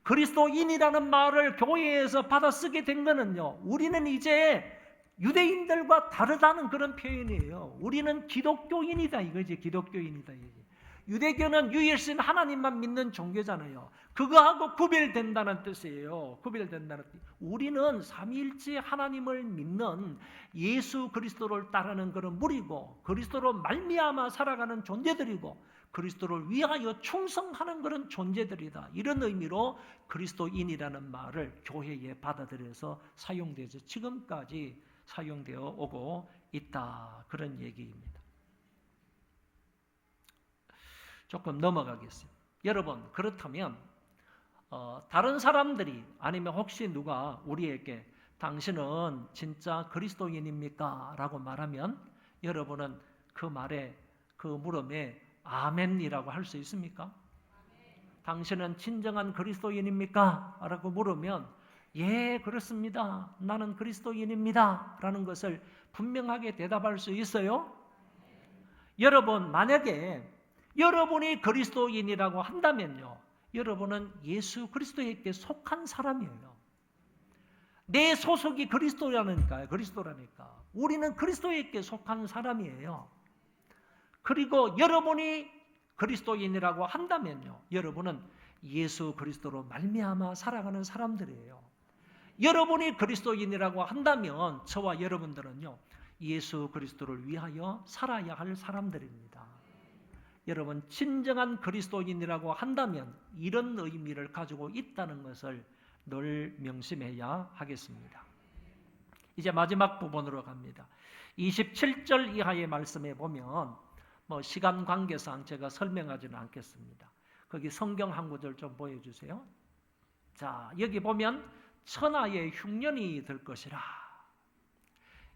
그리스도인이라는 말을 교회에서 받아 쓰게 된 거는요. 우리는 이제 유대인들과 다르다는 그런 표현이에요. 우리는 기독교인이다 이거지. 기독교인이다 이거지. 유대교는 유일신 하나님만 믿는 종교잖아요. 그거하고 구별된다는 뜻이에요. 구별된다는 뜻. 우리는 삼위일체 하나님을 믿는 예수 그리스도를 따르는 그런 무리고 그리스도로 말미암아 살아가는 존재들이고 그리스도를 위하여 충성하는 그런 존재들이다. 이런 의미로 그리스도인이라는 말을 교회에 받아들여서 사용돼서 지금까지 사용되어 오고 있다. 그런 얘기입니다. 조금 넘어가겠습니다. 여러분 그렇다면 다른 사람들이 아니면 혹시 누가 우리에게 당신은 진짜 그리스도인입니까? 라고 말하면 여러분은 그 말에 그 물음에 아멘이라고 할 수 있습니까? 당신은 진정한 그리스도인입니까? 라고 물으면 예, 그렇습니다. 나는 그리스도인입니다. 라는 것을 분명하게 대답할 수 있어요? 여러분, 만약에 여러분이 그리스도인이라고 한다면요, 여러분은 예수 그리스도에게 속한 사람이에요. 내 소속이 그리스도라니까요. 그리스도라니까. 우리는 그리스도에게 속한 사람이에요. 그리고 여러분이 그리스도인이라고 한다면요, 여러분은 예수 그리스도로 말미암아 살아가는 사람들이에요. 여러분이 그리스도인이라고 한다면 저와 여러분들은요, 예수 그리스도를 위하여 살아야 할 사람들입니다. 여러분, 진정한 그리스도인이라고 한다면 이런 의미를 가지고 있다는 것을 늘 명심해야 하겠습니다. 이제 마지막 부분으로 갑니다. 27절 이하의 말씀에 보면 시간 관계상 제가 설명하지는 않겠습니다. 거기 성경 한 구절 좀 보여주세요. 자, 여기 보면 천하의 흉년이 될 것이라.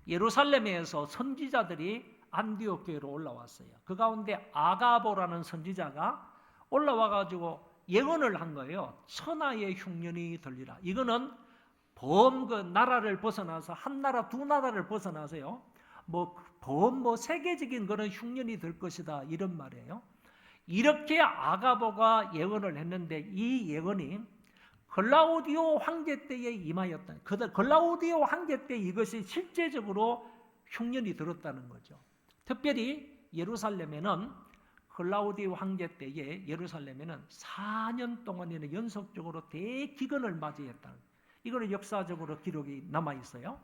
예루살렘에서 선지자들이 안디옥 교회로 올라왔어요. 그 가운데 아가보라는 선지자가 올라와가지고 예언을 한 거예요. 천하의 흉년이 들리라. 이거는 그 나라를 벗어나서 한 나라 두 나라를 벗어나서요. 세계적인 그런 흉년이 될 것이다. 이런 말이에요. 이렇게 아가보가 예언을 했는데 이 예언이 글라우디오 황제 때에 임하였다. 글라우디오 황제 때 이것이 실제적으로 흉년이 들었다는 거죠. 특별히 예루살렘에는 글라우디오 황제 때에 예루살렘에는 4년 동안이나 연속적으로 대기근을 맞이했다. 이거는 역사적으로 기록이 남아 있어요.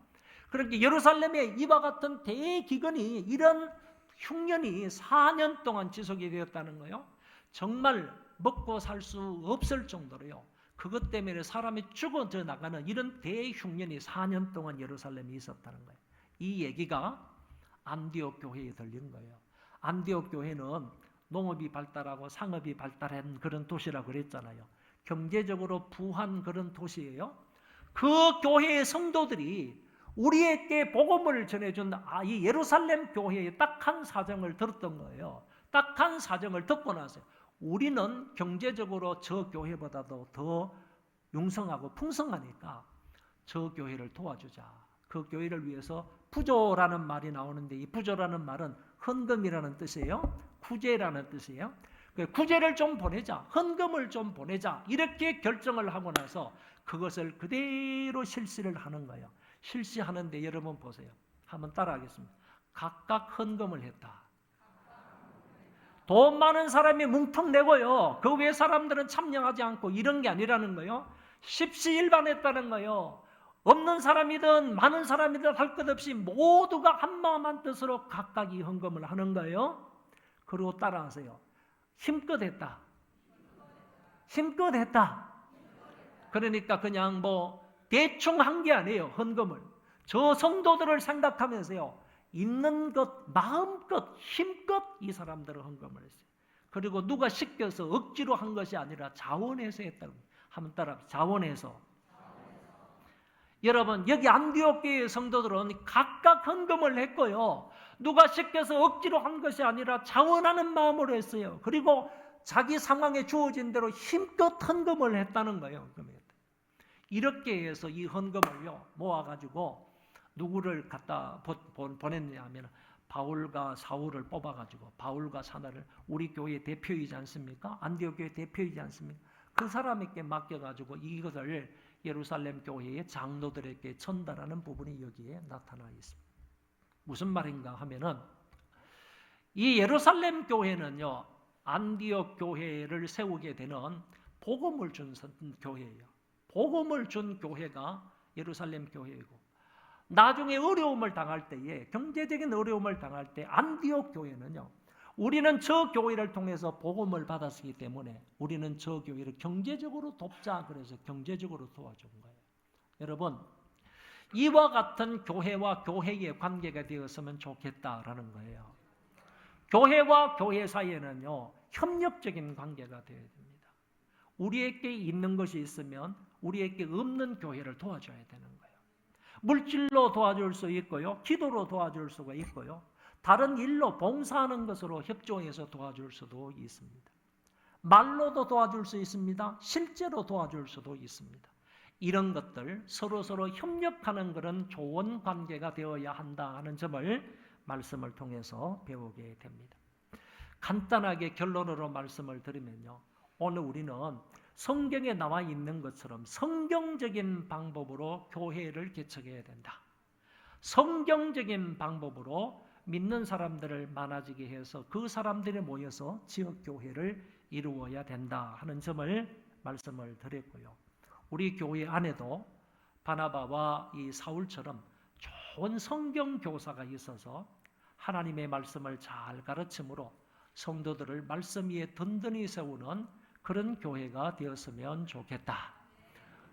그렇게 예루살렘에 이와 같은 대기근이 이런 흉년이 4년 동안 지속이 되었다는 거예요. 정말 먹고 살 수 없을 정도로요. 그것 때문에 사람이 죽어져 나가는 이런 대흉년이 4년 동안 예루살렘에 있었다는 거예요. 이 얘기가 안디옥 교회에 들린 거예요. 안디옥 교회는 농업이 발달하고 상업이 발달한 그런 도시라고 그랬잖아요. 경제적으로 부한 그런 도시예요. 그 교회의 성도들이 우리에게 복음을 전해준 이 예루살렘 교회의 딱한 사정을 들었던 거예요. 딱한 사정을 듣고 나서 우리는 경제적으로 저 교회보다도 더 융성하고 풍성하니까 저 교회를 도와주자. 그 교회를 위해서 부조라는 말이 나오는데 이 부조라는 말은 헌금이라는 뜻이에요. 구제라는 뜻이에요. 구제를 좀 보내자. 헌금을 좀 보내자. 이렇게 결정을 하고 나서 그것을 그대로 실시를 하는 거예요. 실시하는데 여러분 보세요. 한번 따라하겠습니다. 각각 헌금을 했다. 돈 많은 사람이 뭉텅 내고요. 그 외 사람들은 참여하지 않고 이런 게 아니라는 거예요. 십시일반했다는 거예요. 없는 사람이든 많은 사람이든 할 것 없이 모두가 한마음 한뜻으로 각각이 헌금을 하는 거예요. 그리고 따라하세요. 힘껏 했다. 힘껏 했다. 그러니까 그냥 대충 한 게 아니에요. 헌금을. 저 성도들을 생각하면서요. 있는 것 마음껏 힘껏 이 사람들은 헌금을 했어요. 그리고 누가 시켜서 억지로 한 것이 아니라 자원해서 했다고. 한번 따라 자원해서. 여러분 여기 안디옥 교회 성도들은 각각 헌금을 했고요. 누가 시켜서 억지로 한 것이 아니라 자원하는 마음으로 했어요. 그리고 자기 상황에 주어진 대로 힘껏 헌금을 했다는 거예요. 이렇게 해서 이 헌금을요 모아가지고 누구를 갖다 보냈냐 하면 바울과 사울을 뽑아가지고 바울과 사나를 우리 교회 대표이지 않습니까? 안디옥 교회 대표이지 않습니까? 그 사람에게 맡겨가지고 이것을 예루살렘 교회의 장로들에게 전달하는 부분이 여기에 나타나 있습니다. 무슨 말인가 하면은 이 예루살렘 교회는요 안디옥 교회를 세우게 되는 복음을 준 교회예요. 복음을 준 교회가 예루살렘 교회이고 나중에 어려움을 당할 때에 경제적인 어려움을 당할 때 안디옥 교회는요 우리는 저 교회를 통해서 복음을 받았기 때문에 우리는 저 교회를 경제적으로 돕자 그래서 경제적으로 도와준 거예요. 여러분 이와 같은 교회와 교회의 관계가 되었으면 좋겠다라는 거예요. 교회와 교회 사이에는요 협력적인 관계가 되어야 됩니다. 우리에게 있는 것이 있으면 우리에게 없는 교회를 도와줘야 되는 거예요. 물질로 도와줄 수 있고요. 기도로 도와줄 수가 있고요. 다른 일로 봉사하는 것으로 협조해서 도와줄 수도 있습니다. 말로도 도와줄 수 있습니다. 실제로 도와줄 수도 있습니다. 이런 것들 서로 협력하는 그런 좋은 관계가 되어야 한다 하는 점을 말씀을 통해서 배우게 됩니다. 간단하게 결론으로 말씀을 드리면요, 오늘 우리는 성경에 나와 있는 것처럼 성경적인 방법으로 교회를 개척해야 된다. 성경적인 방법으로 믿는 사람들을 많아지게 해서 그 사람들이 모여서 지역교회를 이루어야 된다 하는 점을 말씀을 드렸고요. 우리 교회 안에도 바나바와 이 사울처럼 좋은 성경교사가 있어서 하나님의 말씀을 잘 가르침으로 성도들을 말씀 위에 든든히 세우는 그런 교회가 되었으면 좋겠다.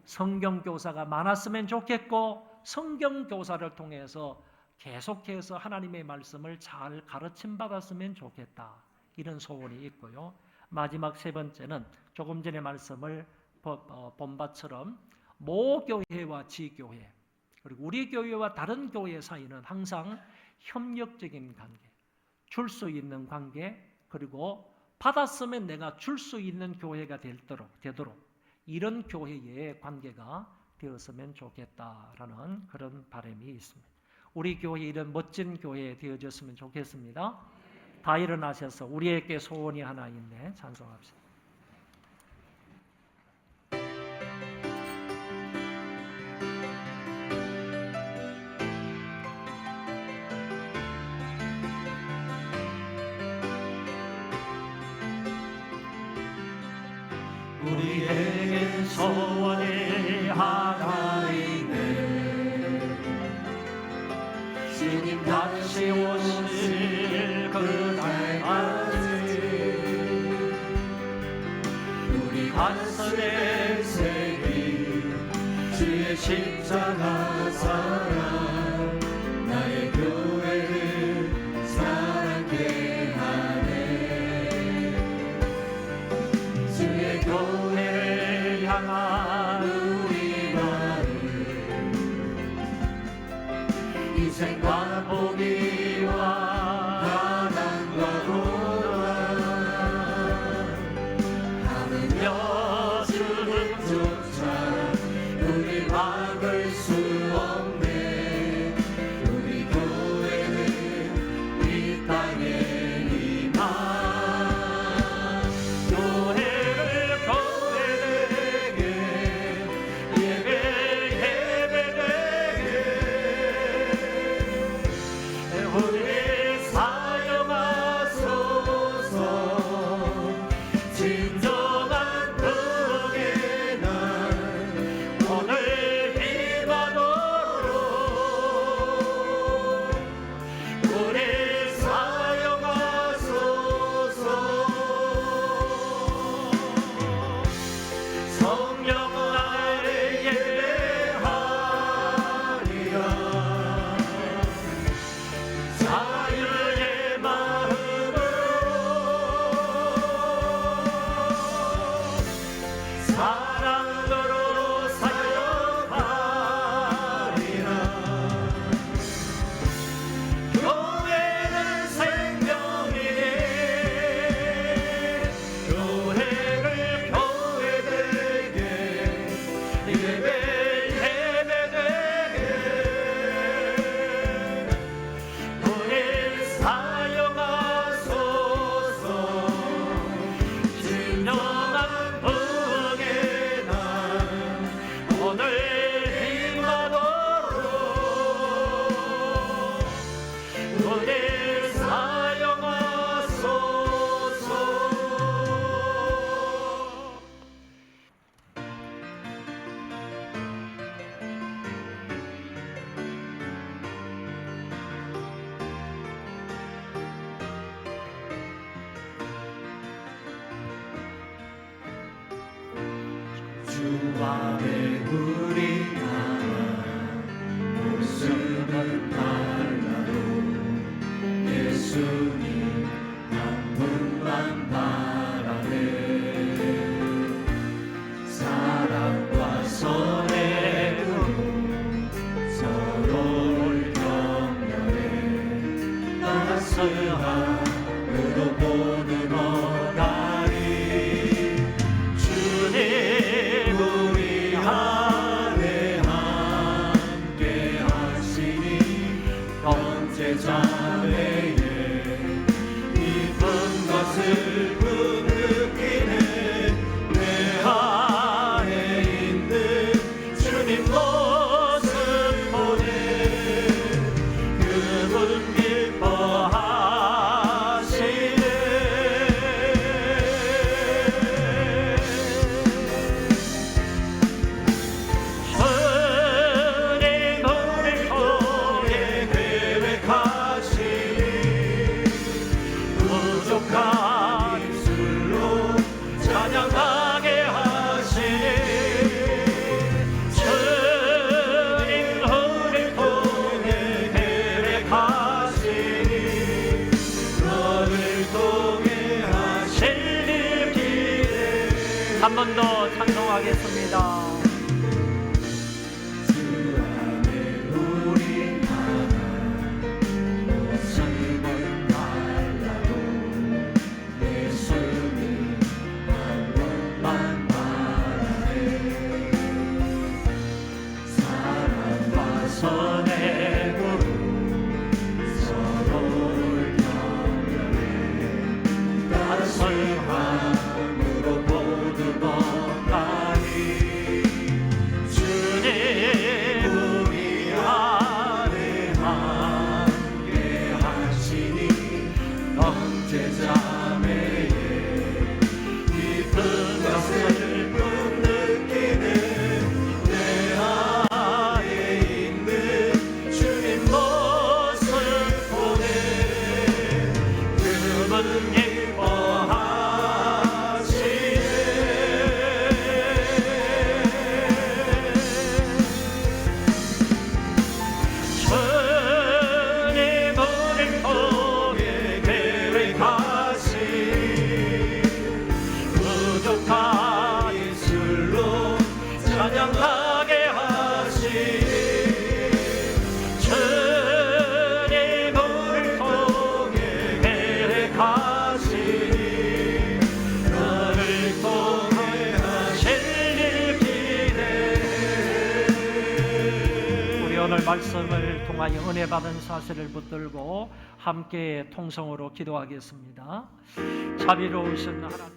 성경교사가 많았으면 좋겠고, 성경교사를 통해서 계속해서 하나님의 말씀을 잘 가르침 받았으면 좋겠다. 이런 소원이 있고요. 마지막 세 번째는 조금 전에 말씀을 본 바처럼 모교회와 지교회, 그리고 우리 교회와 다른 교회 사이는 항상 협력적인 관계, 줄 수 있는 관계, 그리고 받았으면 내가 줄 수 있는 교회가 되도록 이런 교회의 관계가 되었으면 좋겠다라는 그런 바람이 있습니다. 우리 교회 이런 멋진 교회 되어졌으면 좋겠습니다. 다 일어나셔서 우리에게 소원이 하나 있네 찬송합시다. 우리에게 소원이 하나 있네. 주님 다시 오실 그날까지 우리 가슴에 새긴 주의 십자가 사랑, 나의 교회를 사랑케 하네. 주의 교회를 향한 우리 마음, 희생과 포기와 가난과 고난 하느냐 주님조차 우리 막을 수 없네. 우리 교회는 이 땅에 임한 교회를 교회되게 예배되게 우리 사용하소서. 진정한 복의 날 오늘 임하도록 우리 사용하소서. 성령 아래 예배하리라. 자유의 마음으로 사랑으로 사역하리라. 교회는 생명이네. 교회를 교회되게 예배되게 우리 사용하소서. 진정한 복의 날 오늘 임하도록 우리 사용하소서. 주 안에 우리 하나 모습은 달라도 예수님 한 분만 바라네. 사랑과 선행으로 서로를 격려해 나아갈 수 주님도 찬송하겠습니다. 주 안에 우리 하나 삶을 달라도 예수님 한 분만 바라네. 사랑과 선행으로 서로를 경멸해 따스함으로 모두 벗나니 주님 우리 안에 함께 하시니 형제자매의 깊은 것을 느끼는 내 안에 있는 주님 모습 보네. 그분 찬양하게 하시니 주님을 통해 계획하시니 나를 통해 하실 일 기대해. 우리 오늘 말씀을 통하여 은혜 받은 사실을 붙들고 함께 통성으로 기도하겠습니다. 자비로우신 하나님,